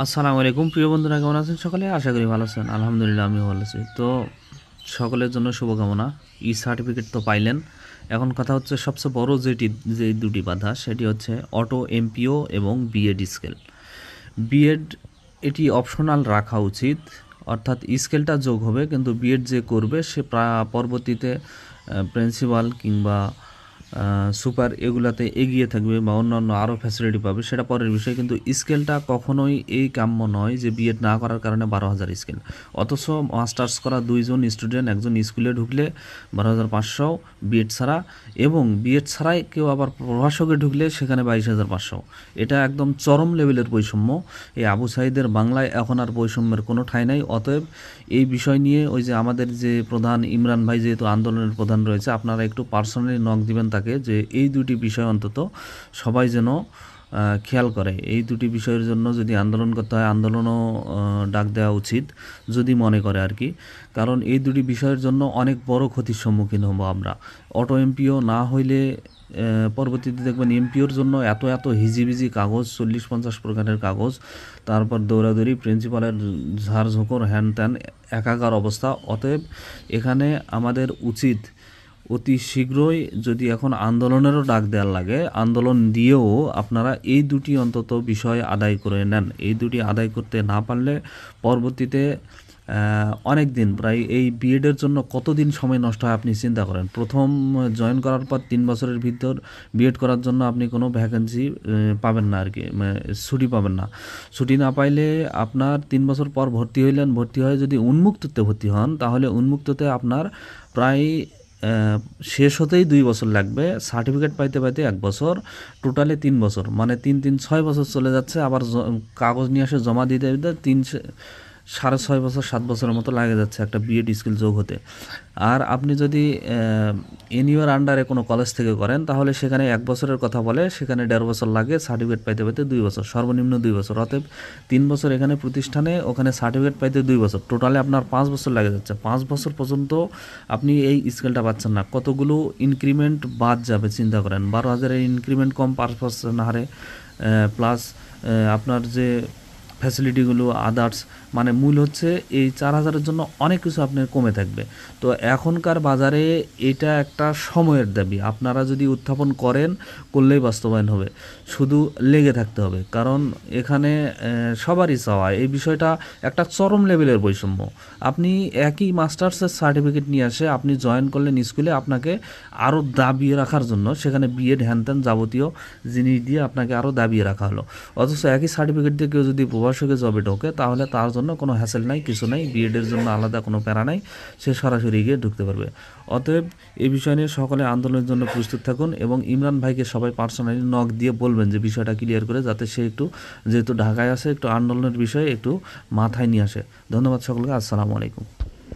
আসসালামু আলাইকুম প্রিয় বন্ধুরা, কেমন আছেন সকলে? আশা করি ভালো আছেন। আলহামদুলিল্লাহ আমিও ভালো আছি। তো সকলের জন্য শুভকামনা। ই সার্টিফিকেট তো পাইলেন, এখন কথা হচ্ছে সবচেয়ে বড় যে দুটি বাধা সেটি হচ্ছে অটো এমপিও এবং বিএড স্কেল। বিএড এটি অপশনাল রাখা উচিত, অর্থাৎ স্কেলটা যোগ হবে, কিন্তু বিএড যে করবে সে পরবর্তীতে প্রিন্সিপাল কিংবা সুপার এগুলাতে এগিয়ে থাকবে বা অন্যান্য আরও ফ্যাসিলিটি পাবে, সেটা পরের বিষয়। কিন্তু স্কেলটা কখনোই এই কাম্য নয় যে বিএড না করার কারণে 12,000 স্কেল, অথচ মাস্টার্স করা দুইজন স্টুডেন্ট একজন স্কুলে ঢুকলে 12,500 বিএড ছাড়া, এবং বিএড ছাড়াই কেউ আবার প্রভাষকে ঢুকলে সেখানে 22,500। এটা একদম চরম লেভেলের বৈষম্য। এই আবু সাইদের বাংলায় এখন আর বৈষম্যের কোনো ঠাঁই নাই। অতএব এই বিষয় নিয়ে ওই যে আমাদের যে প্রধান ইমরান ভাই যেহেতু আন্দোলনের প্রধান রয়েছে, আপনারা একটু পার্সোনালি নক দিবেন তাকে, যে এই দুটি বিষয় অন্তত সবাই যেন খেয়াল করে। এই দুটি বিষয়ের জন্য যদি আন্দোলন করতে হয়, আন্দোলনও ডাক দেওয়া উচিত যদি মনে করে আর কি। কারণ এই দুটি বিষয়ের জন্য অনেক বড় ক্ষতির সম্মুখীন হব আমরা। অটো এমপিও না হইলে পরবর্তীতে দেখবেন এমপিওর জন্য এত এত হিজিবিজি কাগজ, 40-50 প্রকারের কাগজ, তারপর দৌড়াদৌড়ি, প্রিন্সিপালের ঝাড়ঝোঁকর, হ্যান ত্যান, একাকার অবস্থা। অতএব এখানে আমাদের উচিত অতি শীঘ্রই, যদি এখন আন্দোলনেরও ডাক দেওয়ার লাগে, আন্দোলন দিয়েও আপনারা এই দুটি অন্তত বিষয় আদায় করে নেন। এই দুটি আদায় করতে না পারলে পরবর্তীতে অনেক দিন, প্রায় এই বিএডের জন্য কতদিন সময় নষ্ট হয় আপনি চিন্তা করেন। প্রথম জয়েন করার পর 3 বছরের ভিতর বিএড করার জন্য আপনি কোনো ভ্যাকেন্সি পাবেন না আর কি, ছুটি পাবেন না। ছুটি না পাইলে আপনার 3 বছর পর ভর্তি হইলেন, ভর্তি হয়ে যদি উন্মুক্ততে ভর্তি হন, তাহলে উন্মুক্ততে আপনার প্রায় শেষ হতেই 2 বছর লাগবে, সার্টিফিকেট পাইতে পাইতে 1 বছর, টোটালে 3 বছর, মানে 3-3-6 বছর চলে যাচ্ছে। আবার কাগজ নিয়ে আসে জমা দিতে দিতে 6.5 বছর 7 বছরের মতো লাগে যাচ্ছে একটা বিএড স্কিল যোগ হতে। আর আপনি যদি এনইউর আন্ডারে কোনো কলেজ থেকে করেন, তাহলে সেখানে 1 বছরের কথা বলে, সেখানে 1.5 বছর লাগে, সার্টিফিকেট পাইতে পাইতে 2 বছর, সর্বনিম্ন 2 বছর। অতএব 3 বছর এখানে প্রতিষ্ঠানে, ওখানে সার্টিফিকেট পাইতে 2 বছর, টোটালে আপনার 5 বছর লাগে যাচ্ছে। 5 বছর পর্যন্ত আপনি এই স্কেলটা পাচ্ছেন না। কতগুলো ইনক্রিমেন্ট বাদ যাবে চিন্তা করেন। 12,000-এর ইনক্রিমেন্ট কম 5% হারে, প্লাস আপনার যে ফ্যাসিলিটিগুলো আদার্স, মানে মূল হচ্ছে এই 4,000-এর জন্য অনেক কিছু আপনার কমে থাকবে। তো এখনকার বাজারে এটা একটা সময়ের দাবি। আপনারা যদি উত্থাপন করেন, করলেই বাস্তবায়ন হবে, শুধু লেগে থাকতে হবে। কারণ এখানে সবারই চাওয়া এই বিষয়টা একটা চরম লেভেলের বৈষম্য। আপনি একই মাস্টার্সের সার্টিফিকেট নিয়ে আসে আপনি জয়েন করলেন স্কুলে, আপনাকে আরও দাবিয়ে রাখার জন্য সেখানে বিএড হ্যানত্যান যাবতীয় জিনিস দিয়ে আপনাকে আরও দাবিয়ে রাখা হলো। অথচ একই সার্টিফিকেট দিয়ে কেউ যদি প্রভাষকে জবে ঢোকে, তাহলে তার জন্য কোনো হ্যাসেল নাই, কিছু নাই, বিএডের জন্য আলাদা কোনো প্যারা নাই, সে সরাসরি গিয়ে ঢুকতে পারবে। অতএব এই বিষয় নিয়ে সকলে আন্দোলনের জন্য প্রস্তুত থাকুন, এবং ইমরান ভাইকে সবাই পার্সোনালি নক দিয়ে বলবেন যে বিষয়টা ক্লিয়ার করে, যাতে সে একটু, যেহেতু ঢাকায় আছে, একটু আন্দোলনের বিষয়ে একটু মাথায় নিয়ে আসে। ধন্যবাদ সকলকে। আসসালামু আলাইকুম।